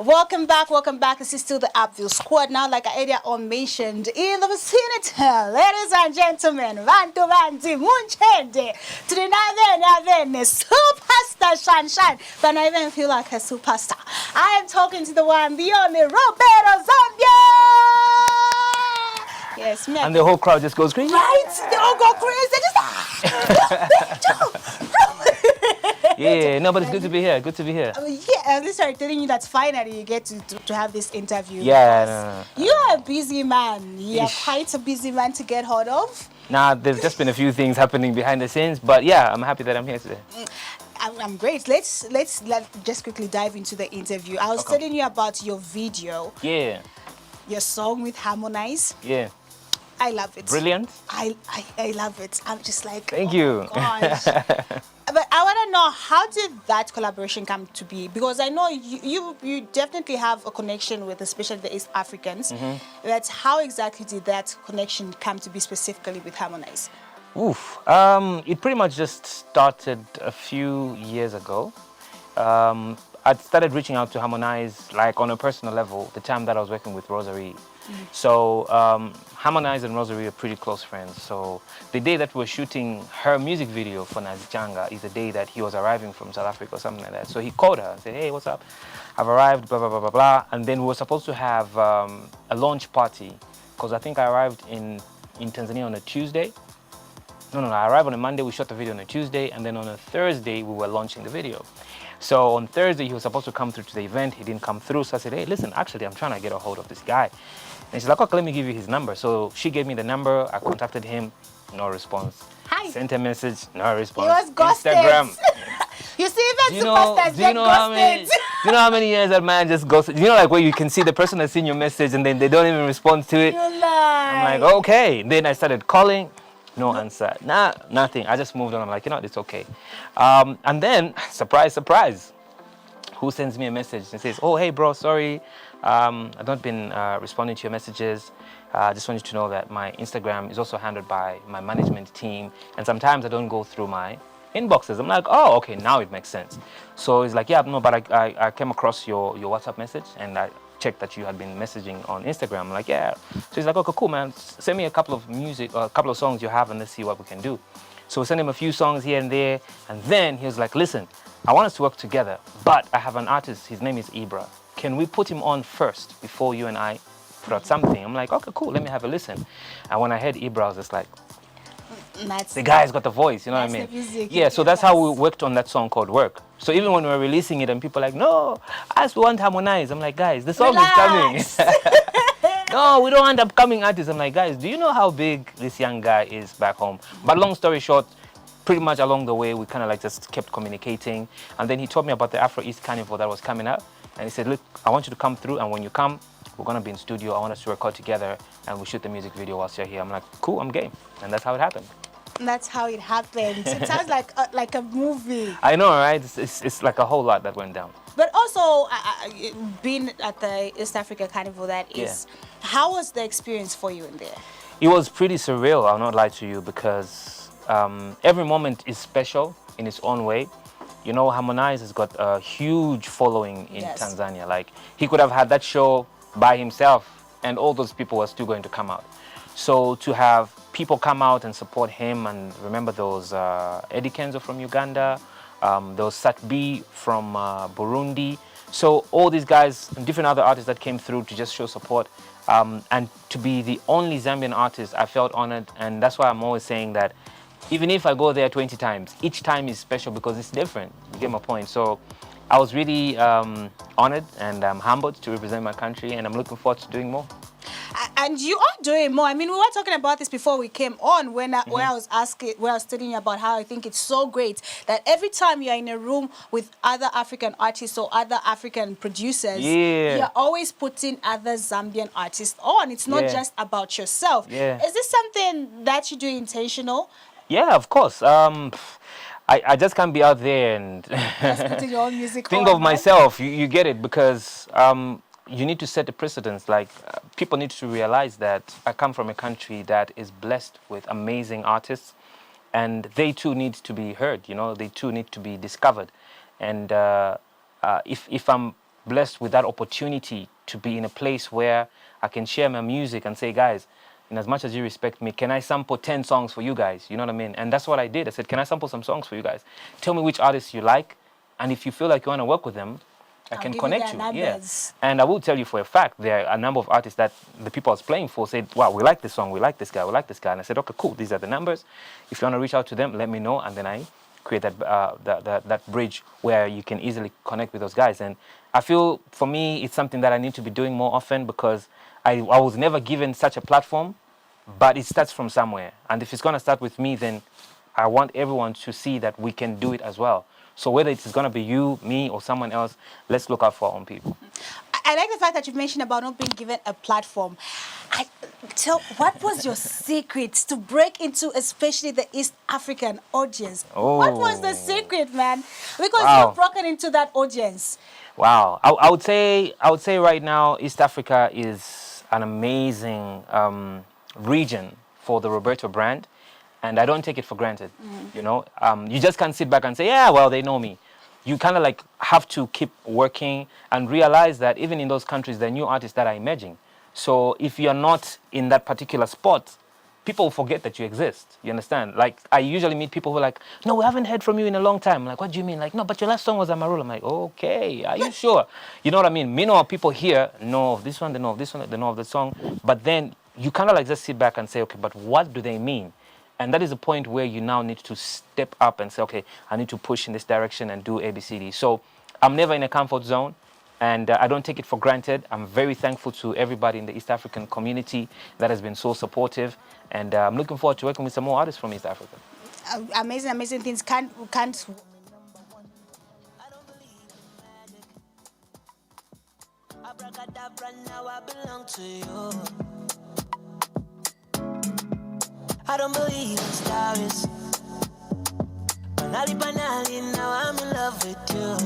Welcome back. This is still the Upville Squad. Now, like I earlier on mentioned, in the vicinity, ladies and gentlemen, Vantu Vanti Munchende, to the Navene, superstar Shanshan, but I even feel like a superstar. I am talking to the one, the only Roberto Zambia. Yes, man. And the whole crowd just goes crazy. Right? They all go crazy. They just Yeah, no, but it's good to be here. Good to be here. At least I'm telling you that finally you get to have this interview. Yeah, no. You're a busy man. You're quite a busy man to get hold of. Nah, there's just been a few things happening behind the scenes, but yeah, I'm happy that I'm here today. I'm great. Let's just quickly dive into the interview. I was telling you about your video. Yeah. Your song with Harmonize. Yeah. I love it. Brilliant. I love it. I'm just like, thank you. Gosh. But I want to know, how did that collaboration come to be? Because I know you definitely have a connection with, especially the East Africans. But how exactly did that connection come to be specifically with Harmonize? Oof. It pretty much just started a few years ago. I started reaching out to Harmonize like on a personal level the time that I was working with Rosary. So Harmonize and Rosary are pretty close friends. So the day that we were shooting her music video for Nazichanga is the day that he was arriving from South Africa or something like that. So he called her and said, hey, what's up? I've arrived, blah, blah, blah, blah, blah. And then we were supposed to have a launch party because I think I arrived in Tanzania on a Tuesday. No, I arrived on a Monday, we shot the video on a Tuesday, and then on a Thursday, we were launching the video. So on Thursday, he was supposed to come through to the event. He didn't come through. So I said, hey, listen, actually, I'm trying to get a hold of this guy. And she's like, okay, let me give you his number. So she gave me the number. I contacted him. No response. Hi. Sent a message. No response. He was ghosted. Instagram. You see, even superstars get ghosted. Do you know how many years that man just ghosted? You know, like where you can see the person has seen your message and then they don't even respond to it. You lie. I'm like, okay. Then I started calling. No answer. Nah, nothing. I just moved on. I'm like, you know, it's okay. And then, surprise, surprise. Who sends me a message and says, oh, hey, bro, sorry. I've not been responding to your messages. I just want you to know that my Instagram is also handled by my management team. And sometimes I don't go through my inboxes. I'm like, oh, okay, now it makes sense. So he's like, yeah, no, but I came across your WhatsApp message and I checked that you had been messaging on Instagram. I'm like, yeah. So he's like, okay, cool, man. Send me a couple of songs you have and let's see what we can do. So we sent him a few songs here and there. And then he was like, listen, I want us to work together, but I have an artist. His name is Ibra. Can we put him on first before you and I put out something? I'm like, okay, cool. Let me have a listen. And when I heard Ibra, I was just like, the guy's got the voice, you know what I mean? Music, yeah, so that's how we worked on that song called Work. So even when we were releasing it and people are like, no, us, we want Harmonize. I'm like, guys, the song is coming. No, we don't want upcoming artists. I'm like, guys, do you know how big this young guy is back home? But long story short, pretty much along the way, we kind of like just kept communicating. And then he told me about the Afro East Carnival that was coming up. And he said, look, I want you to come through. And when you come, we're going to be in studio. I want us to record together and we shoot the music video whilst you're here. I'm like, cool, I'm game. And that's how it happened. That's how it happened. It sounds like a movie. I know, right? It's like a whole lot that went down. But also, being at the East Africa Carnival, how was the experience for you in there? It was pretty surreal, I'll not lie to you, because every moment is special in its own way. You know, Harmonize has got a huge following in Tanzania. Like, he could have had that show by himself and all those people were still going to come out. So to have people come out and support him, and remember those Eddie Kenzo from Uganda, there was Sat B from Burundi. So all these guys and different other artists that came through to just show support. And to be the only Zambian artist, I felt honored. And that's why I'm always saying that even if I go there 20 times, each time is special because it's different. You get my point. So I was really honored and humbled to represent my country, and I'm looking forward to doing more. And you are doing more. I mean, we were talking about this before we came on where I was telling you about how I think it's so great that every time you're in a room with other African artists or other African producers, you're always putting other Zambian artists on. It's not just about yourself. Is this something that you do intentional? Yeah, of course. I just can't be out there and just putting your own music think of myself. You get it, because you need to set a precedence. Like, people need to realize that I come from a country that is blessed with amazing artists, and they too need to be heard. You know, they too need to be discovered. And if I'm blessed with that opportunity to be in a place where I can share my music and say, guys, in as much as you respect me, can I sample 10 songs for you guys? You know what I mean? And that's what I did. I said, can I sample some songs for you guys? Tell me which artists you like. And if you feel like you want to work with them, I can connect you. Yeah. And I will tell you for a fact, there are a number of artists that the people I was playing for said, wow, we like this song, we like this guy, we like this guy. And I said, okay, cool, these are the numbers. If you want to reach out to them, let me know. And then I create that bridge where you can easily connect with those guys. And I feel, for me, it's something that I need to be doing more often, because I was never given such a platform, but it starts from somewhere. And if it's going to start with me, then I want everyone to see that we can do it as well. So whether it's going to be you, me, or someone else, let's look out for our own people. I like the fact that you mentioned about not being given a platform. What was your secret to break into, especially the East African audience? Oh. What was the secret, man? Because you've broken into that audience. Wow. I would say right now, East Africa is an amazing region for the Roberto brand. And I don't take it for granted, you know. You just can't sit back and say, yeah, well, they know me. You kind of like have to keep working and realize that even in those countries, there are new artists that are emerging. So if you're not in that particular spot, people forget that you exist. You understand? Like, I usually meet people who are like, no, we haven't heard from you in a long time. I'm like, what do you mean? Like, no, but your last song was Amarula. I'm like, okay, are you sure? You know what I mean? Meanwhile, people here know of this one, they know of this one, they know of the song. But then you kind of like just sit back and say, okay, but what do they mean? And that is a point where you now need to step up and say, okay, I need to push in this direction and do ABCD. So I'm never in a comfort zone, and I don't take it for granted. I'm very thankful to everybody in the East African community that has been so supportive. And I'm looking forward to working with some more artists from East Africa. Amazing, amazing things. Can't. I don't believe in stars. Banali, now I'm in love with you.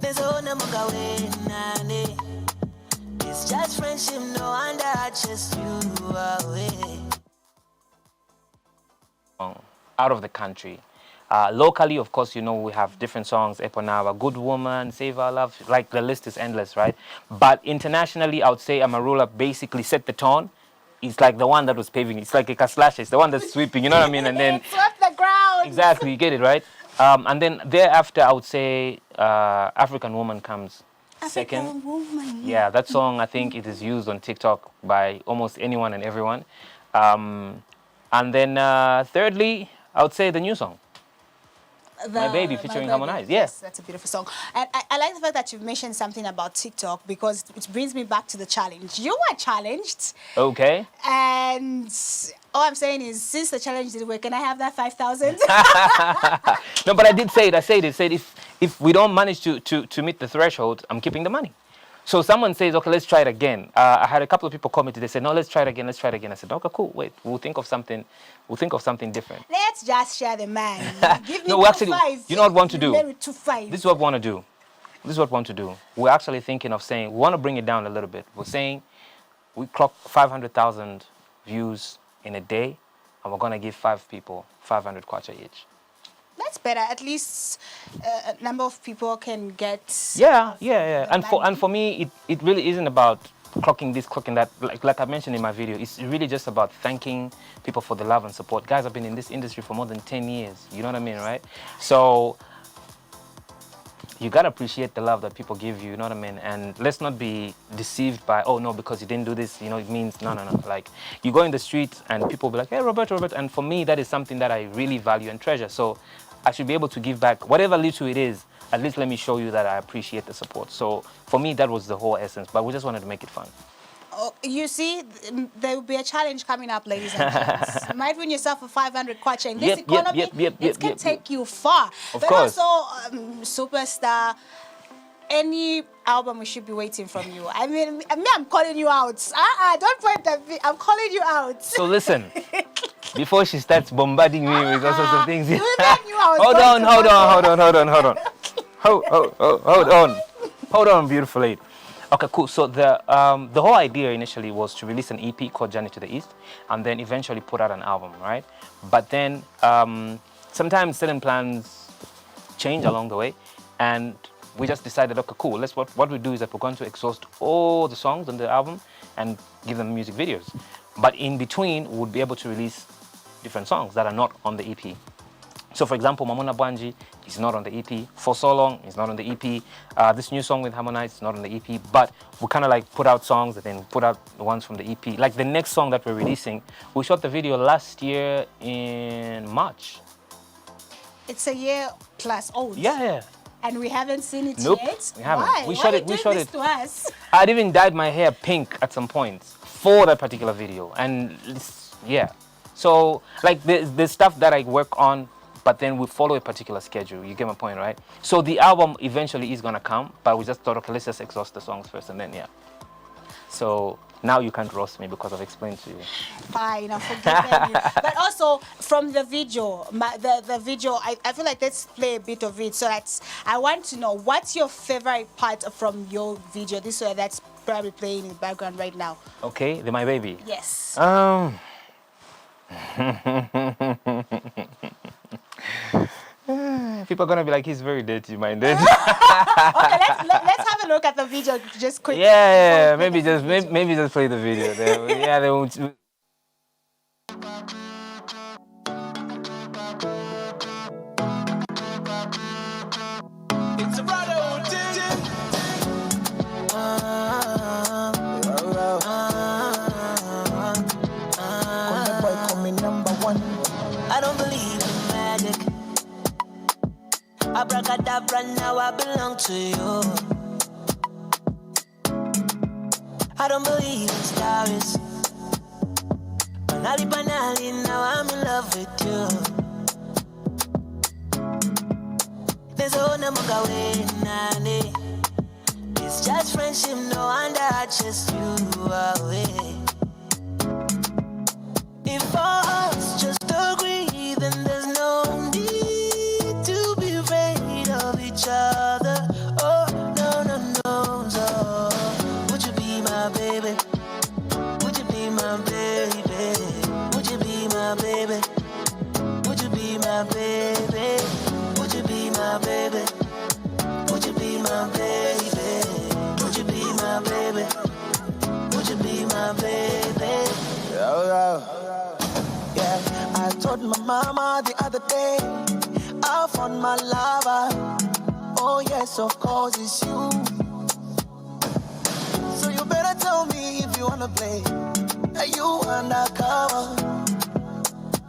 There's a number going. It's just friendship, no wonder I just you away. Out of the country. Locally, of course, you know, we have different songs, Eponawa, Good Woman, Save Our Love, like the list is endless, right? But internationally, I would say Amarula basically set the tone. It's like the one that was paving. It's like a Kaslash. It's the one that's sweeping, you know what I mean? And then swept the ground. Exactly, you get it, right? And then thereafter, I would say African Woman comes second. African Woman. Yeah, that song, I think it is used on TikTok by almost anyone and everyone. And then thirdly, I would say the new song. My Baby featuring Harmonize. Yes, that's a beautiful song. And I like the fact that you've mentioned something about TikTok, because it brings me back to the challenge. You were challenged. Okay. And all I'm saying is, since the challenge didn't work, can I have that 5,000? No, but I did say it. I said if we don't manage to meet the threshold, I'm keeping the money. So someone says, okay, let's try it again. I had a couple of people comment. They said, no, let's try it again. Let's try it again. I said, okay, cool. Wait, we'll think of something. We'll think of something different. Let's just share the man. Give me No, actually, you know what we want to do? This is what we want to do. This is what we want to do. We're actually thinking of saying, we want to bring it down a little bit. We're saying we clock 500,000 views in a day, and we're going to give 5 people 500 kwacha each. That's better. At least a number of people can get. Yeah. And for me, it really isn't about clocking this, clocking that. Like I mentioned in my video, it's really just about thanking people for the love and support. Guys, I've been in this industry for more than 10 years. You know what I mean, right? So you gotta appreciate the love that people give you. You know what I mean? And let's not be deceived by, oh no, because you didn't do this, you know, it means no. Like, you go in the street and people be like, hey, Roberto. And for me, that is something that I really value and treasure. So I should be able to give back whatever little it is. At least let me show you that I appreciate the support. So for me, that was the whole essence. But we just wanted to make it fun. Oh, you see, there will be a challenge coming up, ladies and gents. You might win yourself a 500 kwacha. In this economy, it can take you far. Of course. Also, Superstar, any album we should be waiting from you. I mean, I'm calling you out. Don't point at me. I'm calling you out. So listen. Before she starts bombarding me with all sorts of things. Hold on, beautiful lady. Okay, cool. So the whole idea initially was to release an EP called Journey to the East, and then eventually put out an album, right? But then sometimes certain plans change along the way, And we just decided, okay, cool. What we do is that we're going to exhaust all the songs on the album and give them music videos. But in between, we'll be able to release different songs that are not on the EP. So, for example, Mamona Bwanji is not on the EP. For So Long is not on the EP. This new song with Harmonize is not on the EP. But we kind of like put out songs and then put out the ones from the EP. Like the next song that we're releasing, we shot the video last year in March. It's a year plus old. Yeah. And we haven't seen it Nope, yet? we haven't. Why? We Why shot are it. you doing this to us? I'd even dyed my hair pink at some point for that particular video, and yeah. So like there's stuff that I work on, but then we follow a particular schedule. You get my point, right? So the album eventually is gonna come, but we just thought, okay, let's just exhaust the songs first, and then yeah. So now you can't roast me because I've explained to you. Fine, I'm forgiving you. But also from the video, the video, I feel like let's play a bit of it. So I want to know, what's your favorite part from your video? This way that's probably playing in the background right now. Okay, My Baby. Yes. People are gonna be like, he's very dirty-minded. Okay, let's have a look at the video just quickly. Yeah, maybe just play the video. Yeah, they won't. It's a brother I don't believe in magic. Abracadabra, now I belong to you. I don't believe in stars. Banali, banali, now I'm in love with you. There's a namuka way, nani. It's just friendship, no wonder I just you away. If us just agree, then there's no need to be afraid of each other. Oh, no, no, no, so would you be my baby? Would you be my baby? Would you be my baby? Would you be my baby? Would you be my baby? Would you be my baby? Would you be my baby? Would you be my baby? Yeah, I told my mama the other day I found my lover. Oh yes, of course it's you. So you better tell me if you wanna play. Are you undercover?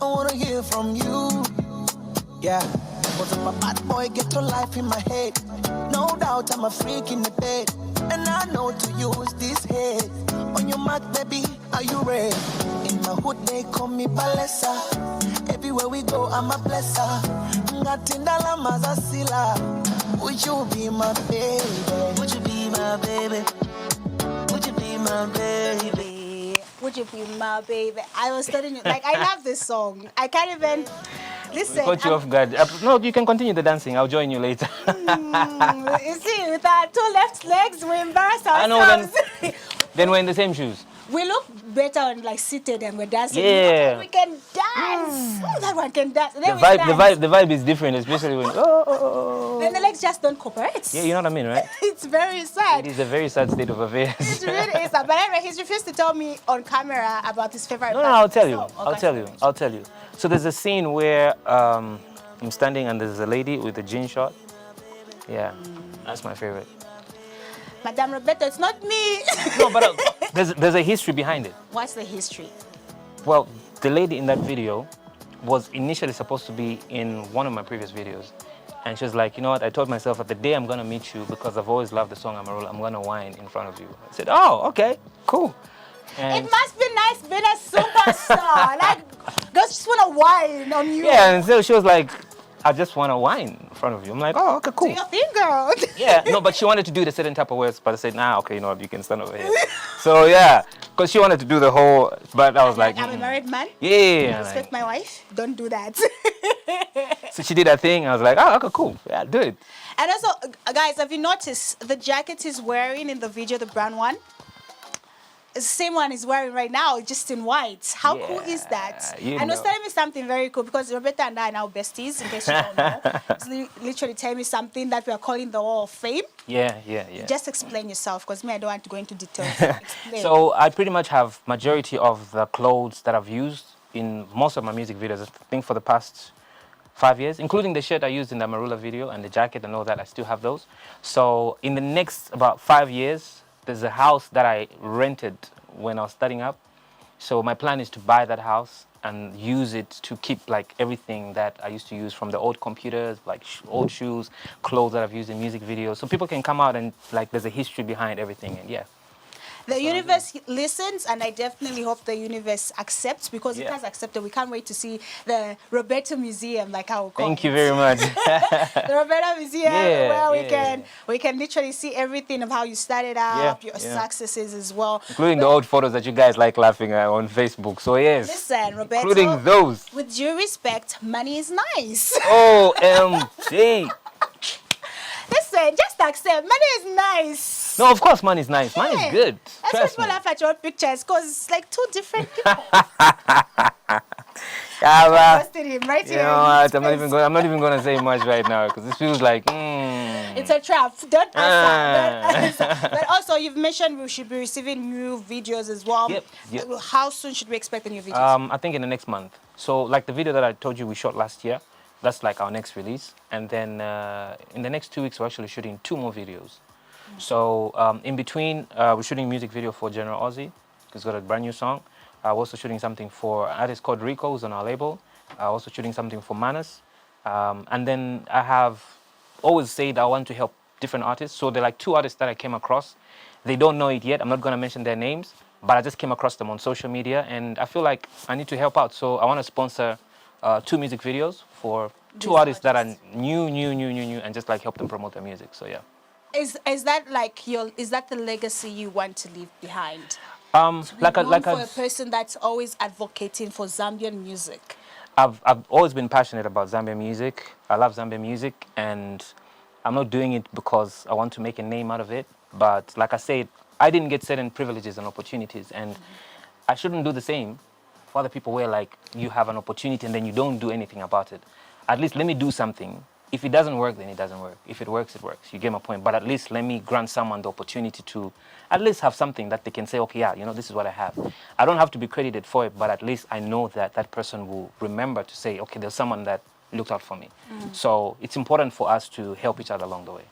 I wanna hear from you. Yeah, cause I'm a bad boy, get your life in my head. No doubt I'm a freak in the bed, and I know to use this head. On your mark, baby, are you ready? In my hood, they call me Palesa. Everywhere we go, I'm a blesser. Ngatindala mazasila. Would you be my baby? Would you be my baby? Would you be my baby? Would you be my baby? I was telling you, like, I love this song. I can't even listen. Caught you off guard. No, you can continue the dancing. I'll join you later. You see, with our two left legs, we embarrass ourselves. I know. Then we're in the same shoes. We look better on like seated and we're dancing. Yeah. We can dance. Oh, that one can dance. The vibe is different, especially when. Then the legs just don't cooperate. Yeah, you know what I mean, right? It's very sad. It is a very sad state of affairs. It really is sad. But anyway, he's refused to tell me on camera about his favorite. No, I'll tell you. So, okay. I'll tell you. So there's a scene where I'm standing and there's a lady with a jean shot. Yeah, that's my favorite. Madame Roberto, it's not me. No, but there's a history behind it. What's the history? Well, the lady in that video was initially supposed to be in one of my previous videos. And she was like, you know what, I told myself that the day I'm going to meet you, because I've always loved the song I'm going to whine in front of you. I said, oh, okay, cool. And it must be nice being a superstar. Like, girls just want to whine on you. yeah, and so she was like, I just want to whine in front of you. I'm like, oh, okay, cool. Do your thing, girl. Yeah, no, but she wanted to do it a certain type of words, but I said, nah, okay, you know what, you can stand over here. So yeah, because she wanted to do the whole, but I was like, I'm a married man. Yeah. Respect my wife. Don't do that. So she did that thing. I was like, oh, okay, cool. Yeah, do it. And also, guys, have you noticed the jacket he's wearing in the video, the brown one? the same one he's wearing right now, just in white. How cool is that? And was telling me something very cool, because Roberto and I are now besties, in case you don't know. He's literally telling me something that we are calling the Wall of Fame. Yeah. Just explain yourself, because me, I don't want to go into details. Explain. So I pretty much have majority of the clothes that I've used in most of my music videos, I think for the past 5 years, including the shirt I used in the Marula video and the jacket and all that. I still have those. So in the next about 5 years, there's a house that I rented when I was starting up. So my plan is to buy that house and use it to keep like everything that I used to use, from the old computers, like old shoes, clothes that I've used in music videos. So people can come out and like there's a history behind everything. And yeah. The universe listens, and I definitely hope the universe accepts, because it has accepted. We can't wait to see the Roberto Museum, like how we call Thank you very much. The Roberto Museum, where we can literally see everything of how you started up, your successes as well. Including the old photos that you guys like laughing at on Facebook. So yes. Listen, Roberto. Including those. With due respect, money is nice. OMG. Listen, just accept. Money is nice. No, of course money is nice. Money is good. That's why people laugh at your pictures, because it's like two different people. Right you know what? I'm not even gonna say much right now, because this feels like it's a trap. Don't answer. But also, you've mentioned we should be receiving new videos as well. Yep. How soon should we expect the new videos? I think in the next month. So like the video that I told you we shot last year, that's like our next release. And then in the next 2 weeks, we're actually shooting 2 more videos. So in between, we're shooting a music video for General Ozzy. He's got a brand new song. We're also shooting something for an artist called Rico, who's on our label. Also shooting something for Manus. And then I have always said I want to help different artists. So there are like 2 artists that I came across. They don't know it yet. I'm not going to mention their names, but I just came across them on social media, and I feel like I need to help out. So I want to sponsor 2 music videos for 2 artists that are new, and just like help them promote their music. So yeah. Is that like is that the legacy you want to leave behind? Like a person that's always advocating for Zambian music. I've always been passionate about Zambian music. I love Zambian music, and I'm not doing it because I want to make a name out of it. But like I said, I didn't get certain privileges and opportunities, and I shouldn't do the same for other people, where like you have an opportunity and then you don't do anything about it. At least let me do something. If it doesn't work, then it doesn't work. If it works, it works. You get my point. But at least let me grant someone the opportunity to at least have something that they can say, okay, yeah, you know, this is what I have. I don't have to be credited for it, but at least I know that that person will remember to say, okay, there's someone that looked out for me. So it's important for us to help each other along the way.